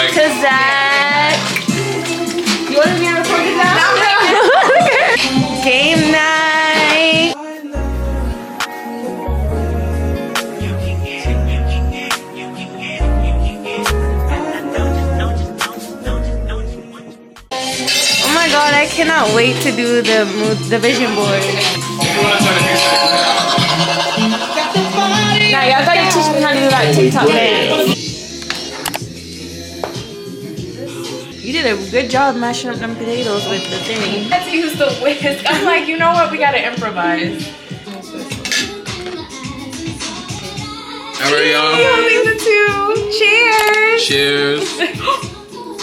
like. Cause Zach. You want me to record this now? Game night. Oh my god, I cannot wait to do the vision board. Now y'all gotta teach me how to do that TikTok dance. You did a good job mashing up them potatoes with the thing. I had to use the whisk. I'm like, you know what? We gotta improvise. Alright, y'all. Holding the two. Cheers. Cheers.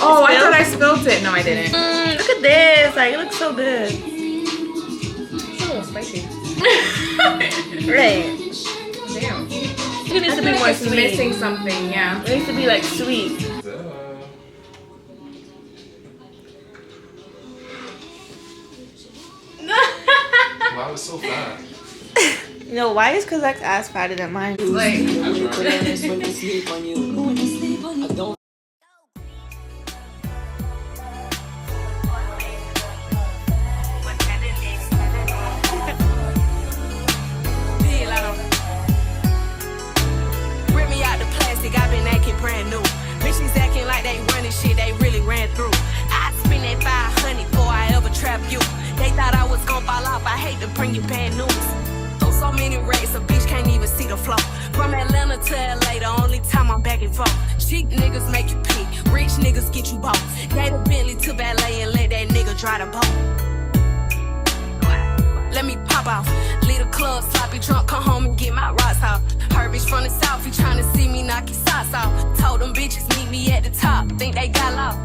Oh, I thought I spilled it. No, I didn't. Look at this. Like, it looks so good. It's a little spicy. Right. Damn. It needs to be more It's sweet. missing something, yeah. It needs to be like sweet. Why was so fast? You know why? It's because Zach's ass fatter than mine. Like, Rip me out the plastic, I've been acting brand new. Bitches acting like they running shit they really ran through. I'd spend that 500 before I ever trap you. They thought I was gon' fall off, I hate to bring you bad news. Throw so many racks, a bitch can't even see the flow. From Atlanta to LA, the only time I'm back and forth. Cheap niggas make you pick, rich niggas get you bought. Gave a Bentley to valet and let that nigga dry the boat. Let me pop off, leave the club sloppy drunk, come home and get my rocks off. Her bitch from the south, he tryna see me knock his socks off. Told them bitches meet me at the top, think they got lost.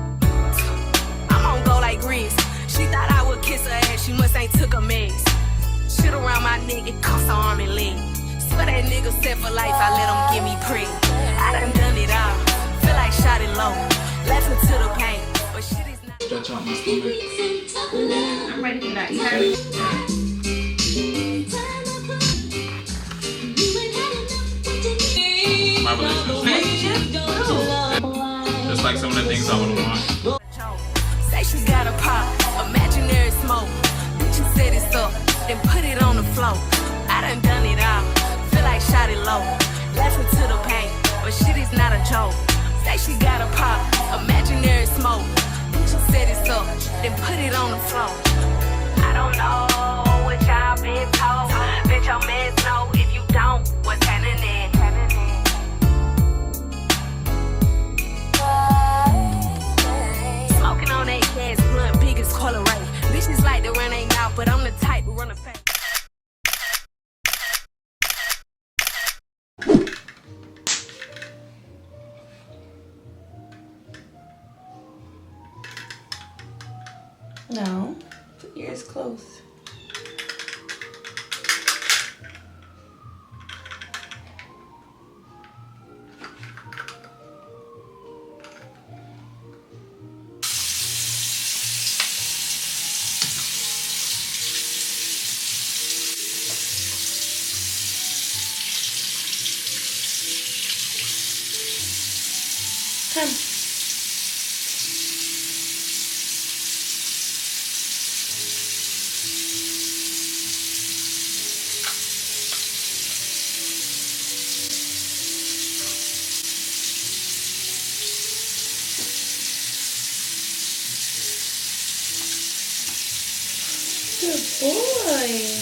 I'm on go like Grizz. She thought I would kiss her ass, she must ain't took a mess. Shit around my nigga, cost her arm and leg. Swear that nigga set for life, I let him get me pre. I done it all, feel like shot it low. Laughing to the pain, but shit is not. Stretch out my stomach. I'm ready for that. You heard? My relationship. Just like some of the things I would want. Say she got a pop, imaginary smoke. Bitch, you set it up, then put it on the floor. I done it all, feel like shot it low. Laughing to the pain, but shit is not a joke. Say she got a pop, imaginary smoke. Bitch, you set it up, then put it on the floor. I don't know what y'all been told. Bitch, your mans know if you don't, what's happening? Smoking on that gas blunt, biggest color right. Bitches like to run they mouth, but I'm the type to run a fast. No. Put your ears closed. Come. Good boy.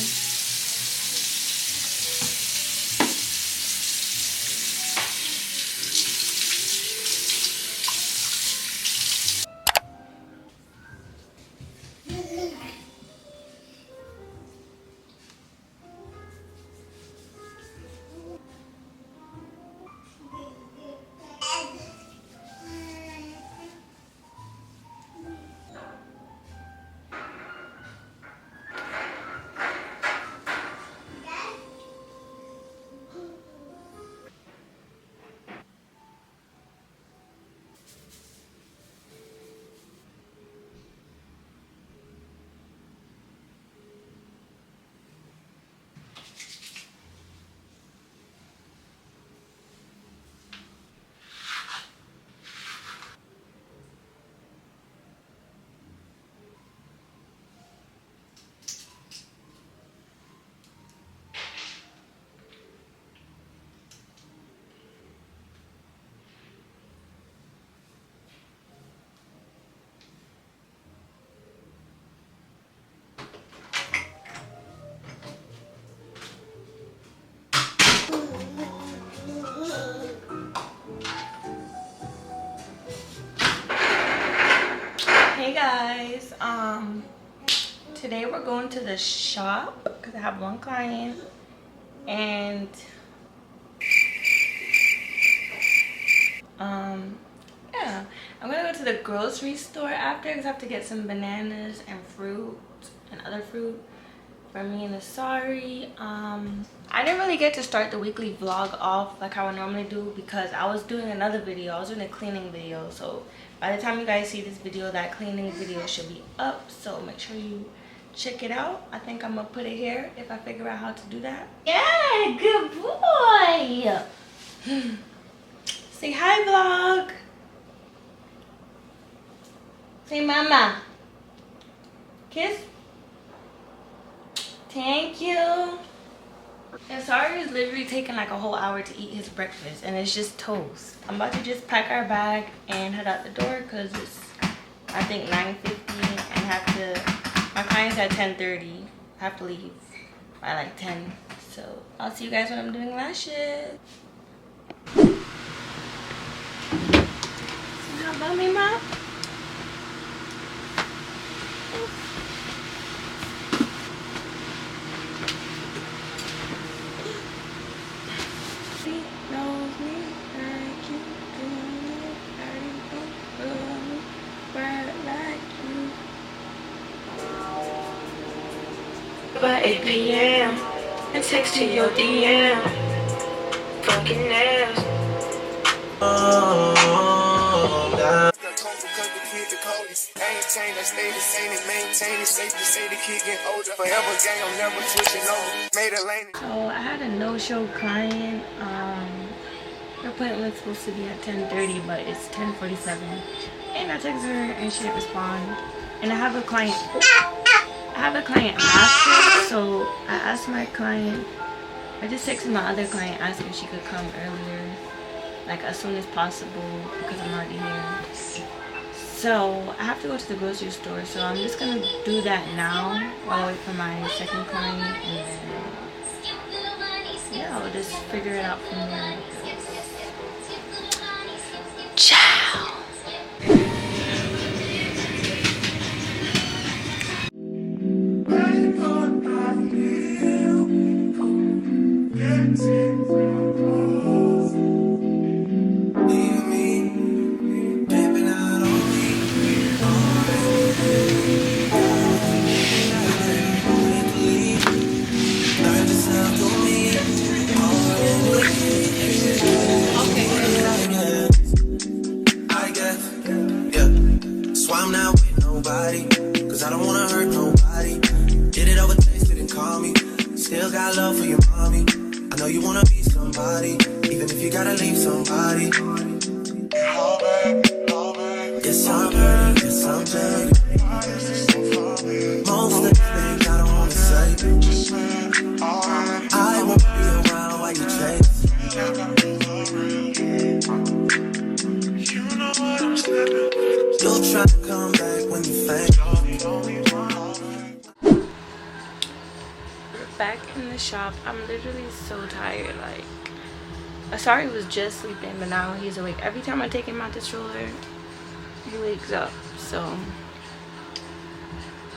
Hey guys, today we're going to the shop because I have one client, and yeah, I'm gonna go to the grocery store after because I have to get some bananas and fruit and other fruit for me and Asari. I didn't really get to start the weekly vlog off like how I normally do because I was doing another video. I was doing a cleaning video, so by the time you guys see this video, that cleaning video should be up, so make sure you check it out. I think I'm gonna put it here if I figure out how to do that. Yeah, good boy. Say hi, vlog. Say mama. Kiss. Thank you. And Sari is literally taking like a whole hour to eat his breakfast, and it's just toast. I'm about to just pack our bag and head out the door because it's, I think, 9:50, and my client's at 10:30. I have to leave by like 10. So I'll see you guys when I'm doing lashes. How about me, Mom? By 8 p.m. and text to your DM. Fucking ass. So I had a no-show client. Her appointment was supposed to be at 10:30, but it's 10:47. And I texted her and she didn't respond. And I have a client after, so I asked my client, I just texted my other client asking if she could come earlier, like as soon as possible, because I'm already here. So I have to go to the grocery store, so I'm just gonna do that now while I wait for my second client, and then yeah, I'll just figure it out from there. Ciao. Cause I don't wanna hurt nobody. Did it over text, didn't call me. Still got love for your mommy. I know you wanna be somebody, even if you gotta leave somebody. Yes, I'm hurting, yes, I'm dirty. Most of the things I don't wanna say. I won't be around while you chase. You'll try to come back when you faint. We're back in the shop. I'm literally so tired. Like, Asari was just sleeping, but now he's awake. Every time I take him out the stroller, he wakes up. So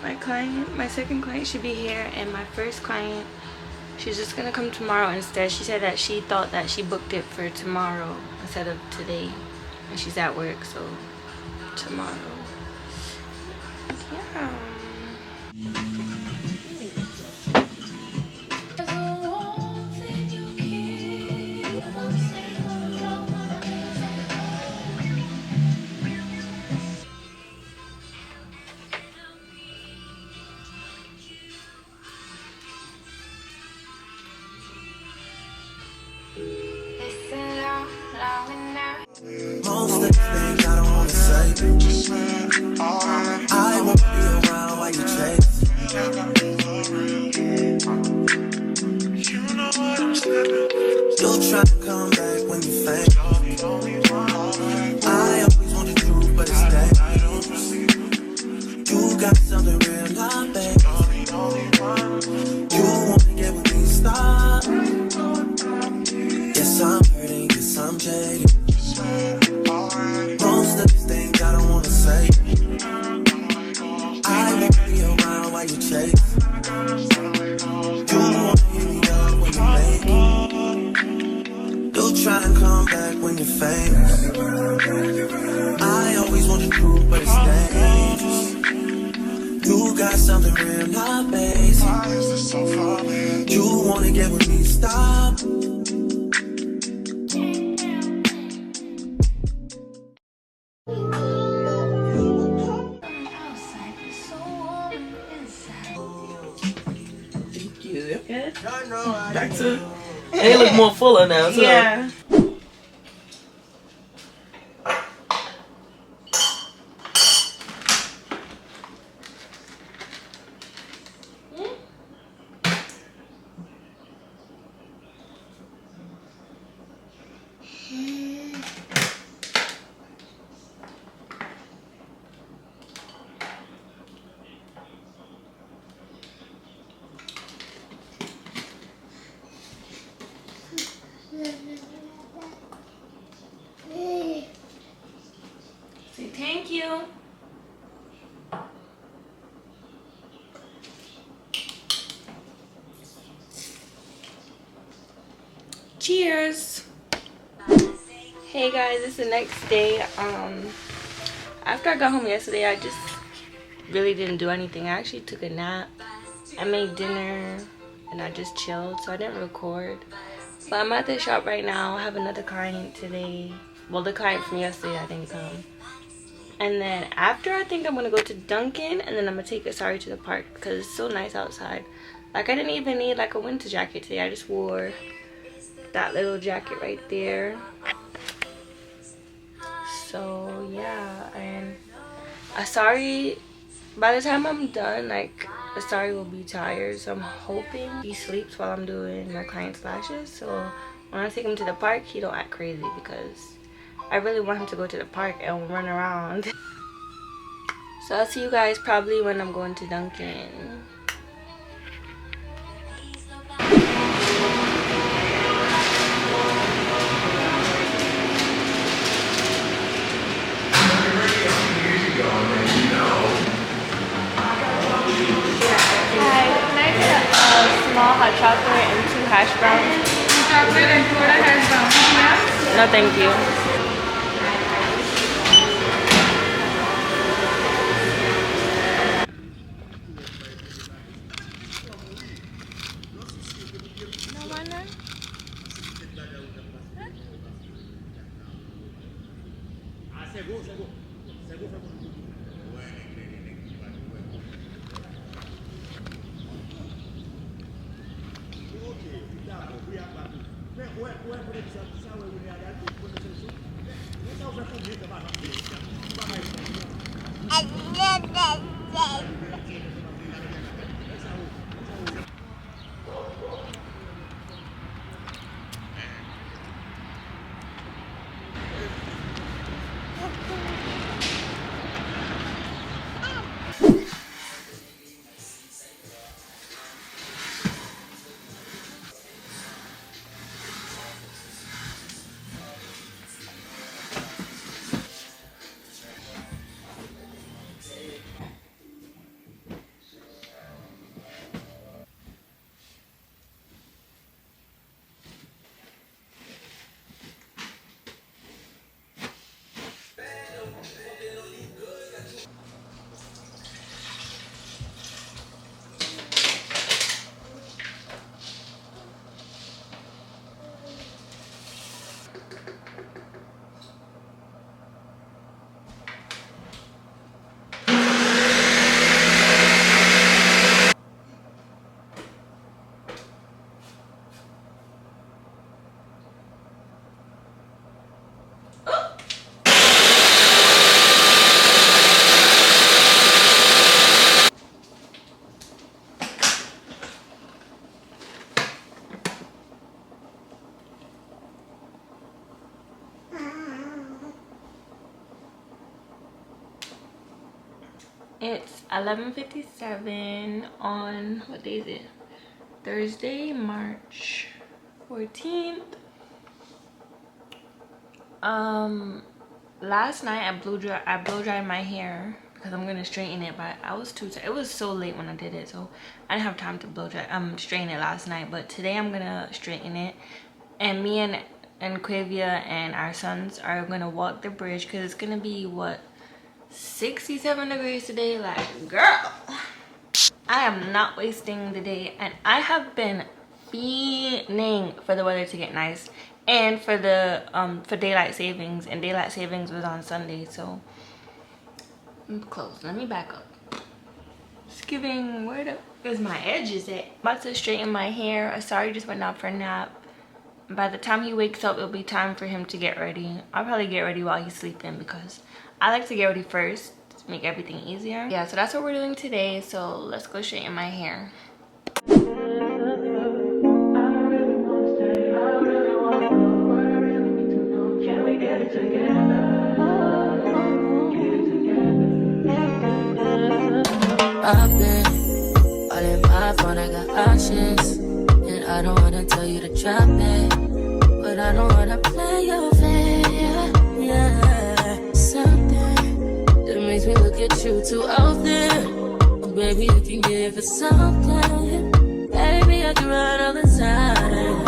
my second client should be here, and my first client, she's just gonna come tomorrow instead. She said that she thought that she booked it for tomorrow instead of today, and she's at work, so tomorrow. Yeah. Most of the things I don't wanna say. I won't be around got something real, not basic. You wanna get with me, stop. Cute. Good? Back to. And they look more fuller now, too. Yeah. Say thank you. Cheers. Hey guys, it's the next day. After I got home yesterday, I just really didn't do anything. I actually took a nap. I made dinner and I just chilled, so I didn't record. But I'm at the shop right now. I have another client today. Well, the client from yesterday I didn't come. And then after, I think I'm gonna go to Dunkin', and then I'm gonna take Asari to the park because it's so nice outside. Like, I didn't even need like a winter jacket today. I just wore that little jacket right there. So yeah, and Asari, by the time I'm done, like, Asari will be tired, so I'm hoping he sleeps while I'm doing my client's lashes. So when I take him to the park, he don't act crazy, because I really want him to go to the park and run around. So I'll see you guys probably when I'm going to Dunkin'. Hi, can I get a small hot chocolate and 2 hash browns? Chocolate and soda hash brown. No, thank you. It's 11:57 on, what day is it? Thursday, March 14th. Last night I blow dried my hair because I'm gonna straighten it, but I was too tired. It was so late when I did it, so I didn't have time to straighten it last night. But today I'm gonna straighten it, and me and Quavia and our sons are gonna walk the bridge because it's gonna be what, 67 degrees today. Like, girl, I am not wasting the day, and I have been fiending for the weather to get nice and for the for daylight savings, and daylight savings was on Sunday, so I'm close. Let me back up. It's giving, where the is my edges at? About to straighten my hair. Asari just went out for a nap. By the time he wakes up, it'll be time for him to get ready. I'll probably get ready while he's sleeping because I like to get ready first to make everything easier. Yeah, so that's what we're doing today. So let's go straighten my hair. I've been all in my phone, I got options. And I don't wanna tell you to drop it, but I don't wanna play your fair. Yeah, something that makes me look at you too often. Oh, baby, you can give it something. Baby, I can run all the time.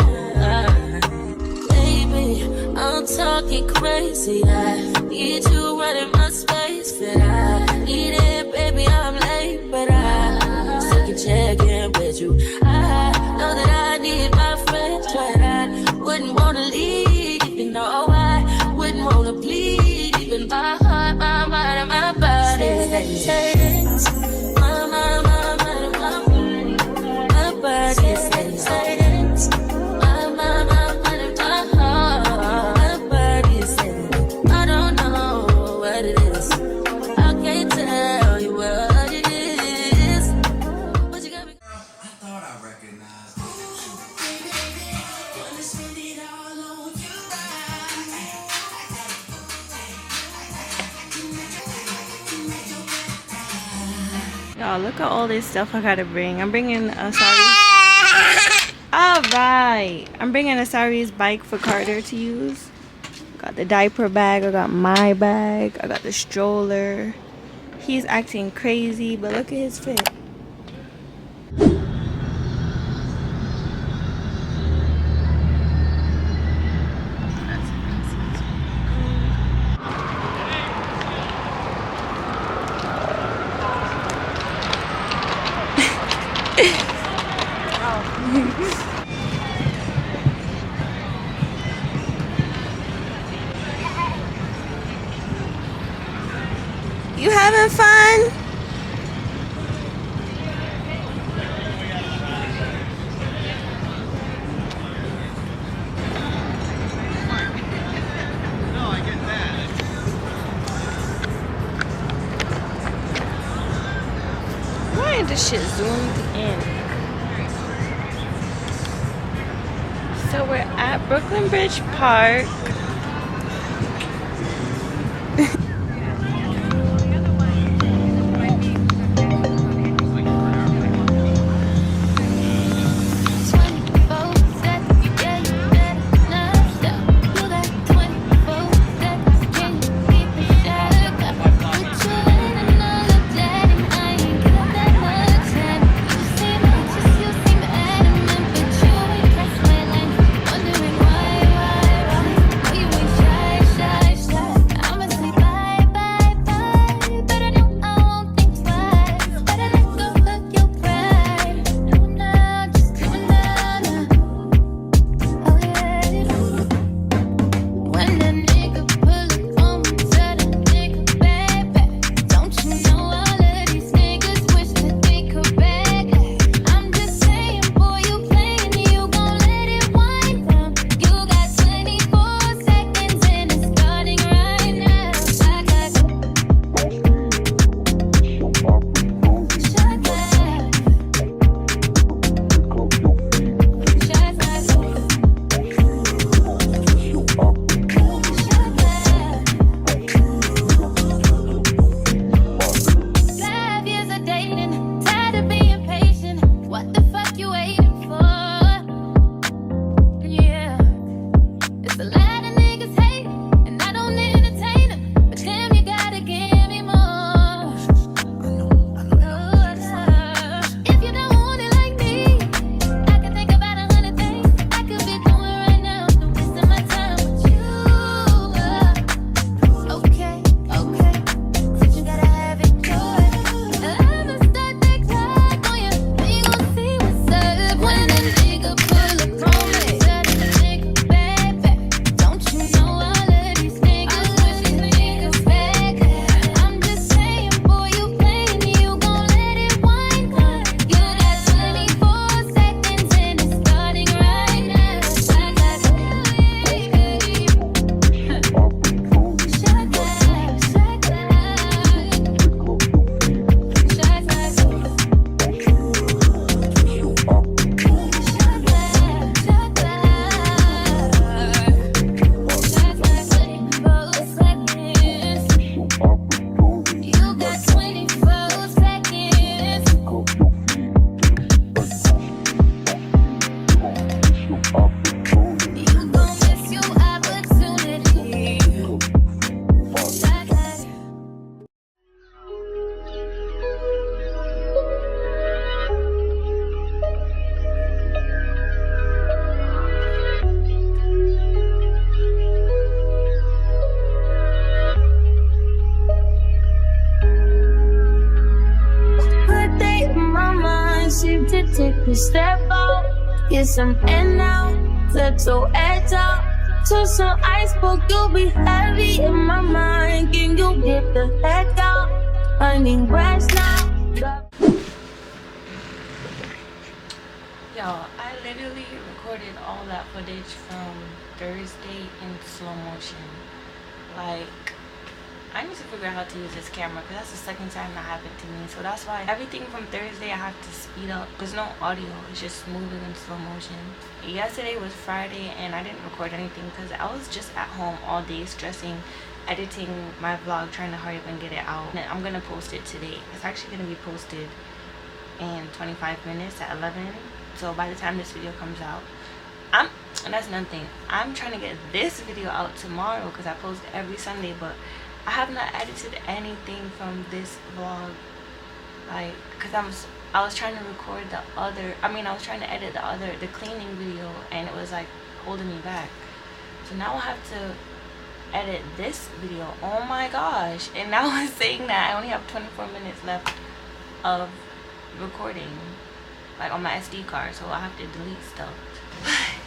Baby, I'm talking crazy. I need you running my space, but I need it, baby. I'm late, but I still can check in with you. I know that I need my friends, but I wouldn't wanna leave, even though I wouldn't wanna bleed. Even my heart, my mind, and my body says, my mind, my mind, and my body, my body says, my mind, my mind, and my heart, my body says, I don't know what it is. I can't tell you what it is. But you got me. I thought I recognized you. Y'all, look at all this stuff I gotta bring. I'm bringing Asari. Alright. I'm bringing Asari's bike for Carter to use. Got the diaper bag. I got my bag. I got the stroller. He's acting crazy, but look at his fit. You having fun? Why ain't this shit zoomed in? So we're at Brooklyn Bridge Park. You step out, get some air now, let your edge out. To some iceberg, you'll be heavy in my mind. Can you get the heck out? I need rest now. Yo, I literally recorded all that footage from Thursday in slow motion. Like, I need to figure out how to use this camera because that's the second time that happened to me. So that's why everything from Thursday I have to speed up. There's no audio, it's just moving in slow motion. Yesterday was Friday and I didn't record anything because I was just at home all day stressing, editing my vlog, trying to hurry up and get it out. And I'm gonna post it today. It's actually gonna be posted in 25 minutes at 11. So by the time this video comes out, and that's another thing, I'm trying to get this video out tomorrow because I post every Sunday, but I have not edited anything from this vlog, like, because I was trying to record I was trying to edit the cleaning video, and it was like holding me back. So now I have to edit this video. Oh my gosh. And now I'm saying that I only have 24 minutes left of recording, like on my SD card, so I have to delete stuff.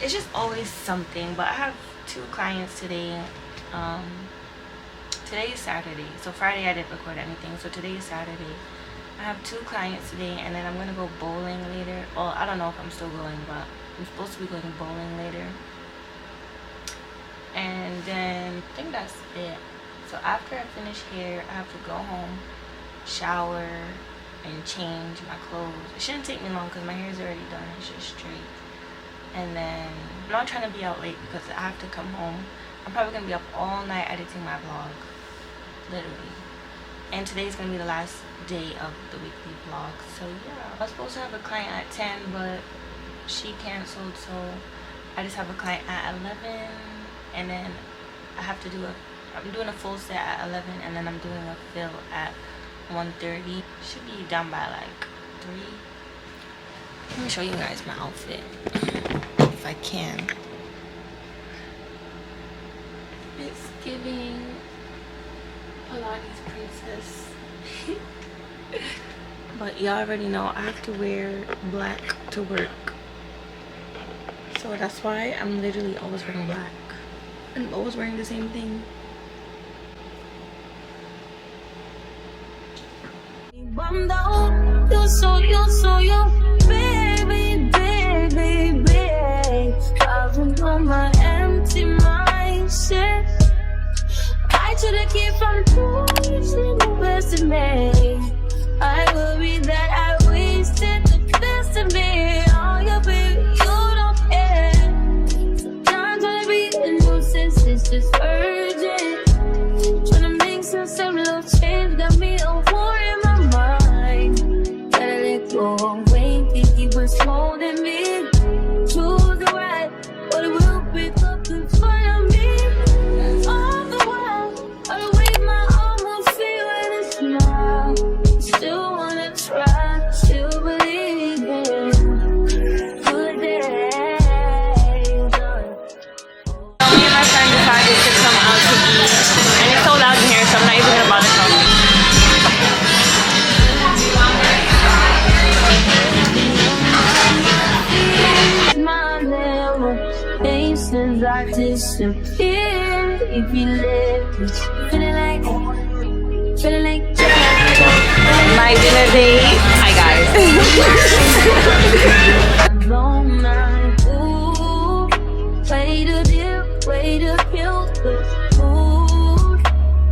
It's just always something. But I have 2 clients today. Today is Saturday, so Friday I didn't record anything, so today is Saturday. I have 2 clients today, and then I'm gonna go bowling later. Well, I don't know if I'm still going, but I'm supposed to be going bowling later. And then I think that's it. So after I finish here, I have to go home, shower, and change my clothes. It shouldn't take me long because my hair is already done. It's just straight. And then I'm not trying to be out late because I have to come home. I'm probably gonna be up all night editing my vlog, literally. And today's gonna be the last day of the weekly vlog. So yeah, I was supposed to have a client at 10, but she canceled, so I just have a client at 11, and then I'm doing a full set at 11, and then I'm doing a fill at 1:30. Should be done by like 3. Let me show you guys my outfit if I can. It's giving Pilates princess. But y'all already know I have to wear black to work, so that's why I'm literally always wearing black. I'm always wearing the same thing. Baby, baby, baby, driving on my empty mindset. I should have kept from losing the best of me. I worry that I wasted the best of me. Oh, yeah, baby, you don't care. Sometimes I be a nuisance, it's just urgent. Trying to make some little change, got me a war in my mind. Gotta let go away, think he was holding me. Choose the right, but it will pick up in front of me. All the while, I wave my almost feel it and smile. Still wanna try, still believe in good days. Me and my friend decided to come out to eat, and it's so loud in here, so I'm not even gonna bother coming. Faces I disappear if you live. Feeling like My dinner date. Hi guys. long night. Ooh, way to dip, way to kill the food.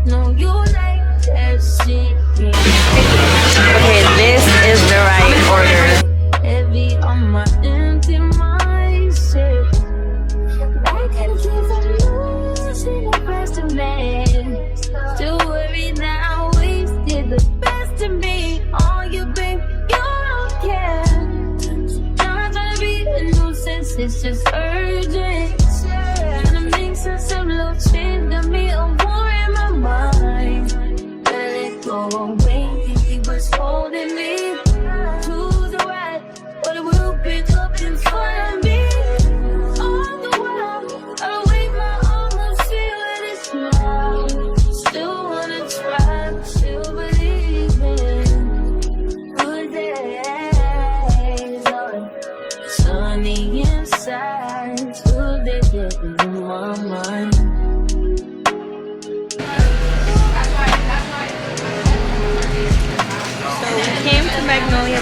No, you like that shit. Okay, this is the right order. Heavy on my empty mindset. I can't keep from losing the best of me. Still worried that I wasted the best of me. Oh, you babe, you don't care. Sometimes I be a nuisance, it's just urgent. Trying to make some little change, got me a war in my mind. Gotta let go away, think he was holding me. To the right, but it will pick up in front of me. All the while, I wave my almost feel it and smile. Still wanna try, still believe in good days.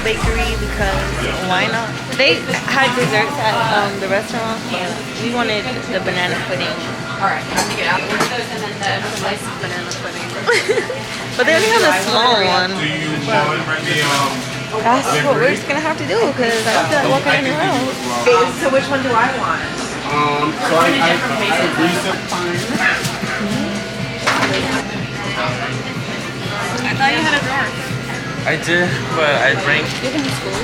bakery because why not? They had desserts at the restaurant, but we wanted the banana pudding. Alright, I'm gonna get out of those and then the slice of banana pudding. But they only have a small one. Do you want the That's what we're just gonna have to do because I don't feel like walking anywhere else. So which one do I want? so I thought you had a drawer. I did, but I drank. You can school.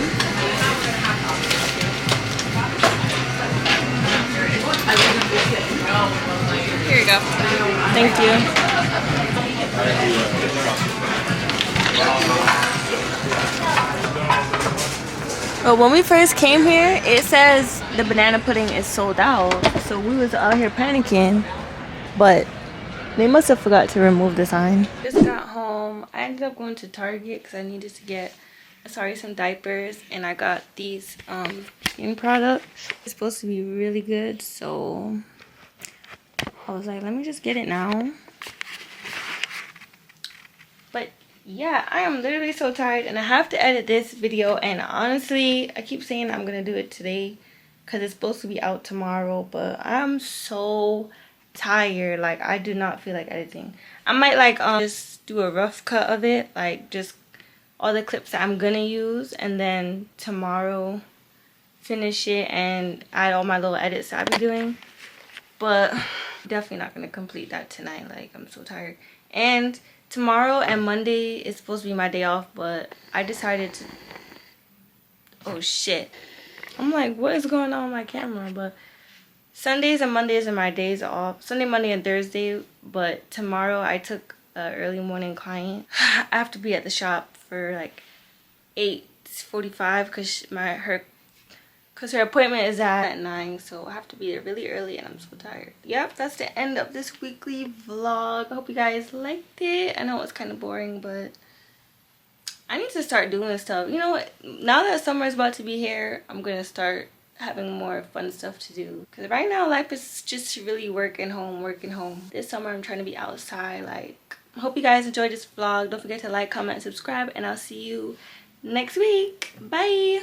Here you go. Thank you. Well, when we first came here, it says the banana pudding is sold out. So we was out here panicking, but they must have forgot to remove the sign. Just got home. I ended up going to Target because I needed to get, some diapers, and I got these skin products. It's supposed to be really good, so I was like, let me just get it now. But yeah, I am literally so tired, and I have to edit this video, and honestly, I keep saying I'm gonna do it today because it's supposed to be out tomorrow, but I'm so tired. Like, I do not feel like editing. I might like just do a rough cut of it, like just all the clips that I'm gonna use, and then tomorrow finish it and add all my little edits that I've been doing. But definitely not gonna complete that tonight. Like, I'm so tired. And tomorrow and Monday is supposed to be my day off, but I decided to, oh shit, I'm like, what is going on with my camera? But Sundays and Mondays are my days off. Sunday, Monday, and Thursday. But tomorrow I took an early morning client. I have to be at the shop for like 8:45 because her appointment is at 9, so I have to be there really early, and I'm so tired. Yep, that's the end of this weekly vlog. I hope you guys liked it. I know it's kind of boring, but I need to start doing stuff. You know what? Now that summer is about to be here, I'm gonna start having more fun stuff to do, because right now life is just really working home. This summer I'm trying to be outside. Like, I hope you guys enjoyed this vlog. Don't forget to like, comment, and subscribe, and I'll see you next week. Bye.